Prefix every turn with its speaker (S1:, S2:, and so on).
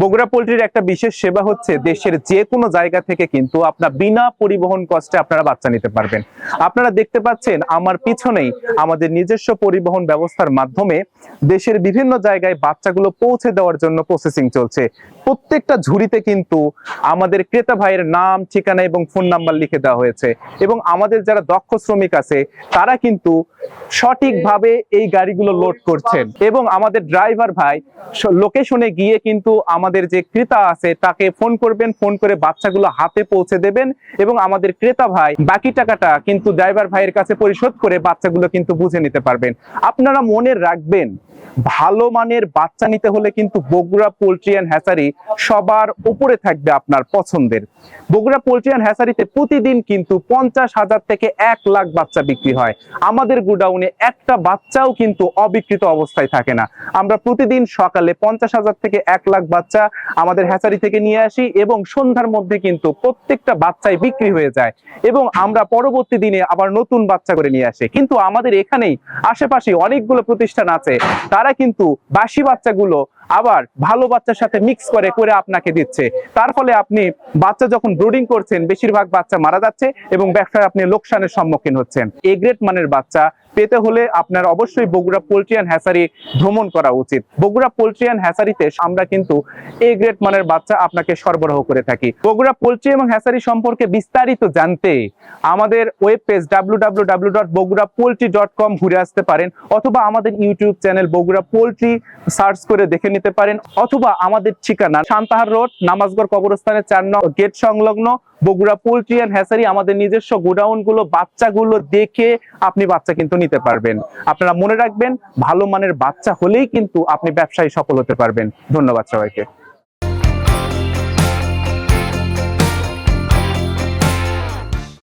S1: বগুড়া পোল্ট্রির একটা বিশেষ সেবা হচ্ছে দেশের যে কোনো জায়গা থেকে কিন্তু আপনার বিনা পরিবহন কষ্টে আপনারা বাচ্চা নিতে পারবেন। আপনারা দেখতে পাচ্ছেন আমার পিছনেই আমাদের নিজস্ব পরিবহন ব্যবস্থার মাধ্যমে দেশের বিভিন্ন জায়গায় বাচ্চাগুলো পৌঁছে দেওয়ার জন্য প্রসেসিং চলছে। প্রত্যেকটা ঝুড়িতে কিন্তু আমাদের ক্রেতা ভাইয়ের নাম, ঠিকানা এবং ফোন নাম্বার লিখে দেওয়া হয়েছে এবং আমাদের যারা দক্ষ শ্রমিক আছে তারা কিন্তু সঠিকভাবে এই গাড়িগুলো লোড করছেন এবং আমাদের ড্রাইভার ভাই লোকেশনে গিয়ে কিন্তু আমাদের যে ক্রেতা আছে তাকে ফোন করবেন, ফোন করে বাচ্চাগুলো হাতে পৌঁছে দেবেন এবং আমাদের ক্রেতা ভাই বাকি টাকাটা কিন্তু ড্রাইভার ভাইয়ের কাছে পরিশোধ করে বাচ্চাগুলো কিন্তু বুঝে নিতে পারবেন। আপনারা মনে রাখবেন, ভালো মানের বাচ্চা নিতে হলে কিন্তু বগুড়া পোল্ট্রি অ্যান্ড হ্যাচারি সবার উপরে থাকবে আপনার পছন্দের। বগুড়া পোল্ট্রি অ্যান্ড হ্যাচারিতে প্রতিদিন কিন্তু 50,000 থেকে 1 লাখ বাচ্চা বিক্রি হয়। আমাদের গোডাউনে একটা বাচ্চাও কিন্তু অবিকৃত অবস্থায় থাকে না। আমরা প্রতিদিন সকালে 50,000 থেকে 1 লাখ বাচ্চা আমাদের হ্যাচারি থেকে নিয়ে আসি এবং সন্ধ্যার মধ্যে কিন্তু প্রত্যেকটা বাচ্চাই বিক্রি হয়ে যায় এবং আমরা পরবর্তী দিনে আবার নতুন বাচ্চা করে নিয়ে আসি। কিন্তু আমাদের এখানেই আশেপাশে অনেকগুলো প্রতিষ্ঠান আছে, তারা কিন্তু বাসি বাচ্চাগুলো আবার ভালো বাচ্চার সাথে মিক্স করে করে আপনাকে দিচ্ছে। তার ফলে আপনি বাচ্চা যখন ব্রুডিং করছেন বেশিরভাগ বাচ্চা মারা যাচ্ছে এবং ব্যবসায় আপনি লোকসানের সম্মুখীন হচ্ছেন। এ গ্রেড মানের বাচ্চা পেতে হলে আপনার অবশ্যই বগুড়া পোল্ট্রি অ্যান্ড হ্যাচারি ভ্রমণ করা উচিত। বগুড়া পোল্ট্রি অ্যান্ড হ্যাচারিতে আমরা কিন্তু এ গ্রেড মানের বাচ্চা আপনাকে সরবরাহ করে থাকি। বগুড়া পোল্ট্রি এবং হ্যাচারি সম্পর্কে বিস্তারিত জানতে আমাদের ওয়েব পেজ www.bogurapoultry.com ঘুরে আসতে পারেন অথবা আমাদের YouTube channel Bogura poultry search করে দেখে নিতে পারেন অথবা আমাদের ঠিকানা সান্তাহার রোড, নামাজগড় কবরস্থানের 4 নং গেট সংলগ্ন বগুড়া পোল্ট্রি অ্যান্ড হ্যাচারি। আমাদের নিজস্ব গোডাউন গুলো বাচ্চাগুলো দেখে আপনি বাচ্চা কিন্তু নিতে পারবেন। আপনারা মনে রাখবেন, ভালো মানের বাচ্চা হলেই কিন্তু আপনি ব্যবসায় সফল হতে পারবেন। ধন্যবাদ সবাইকে।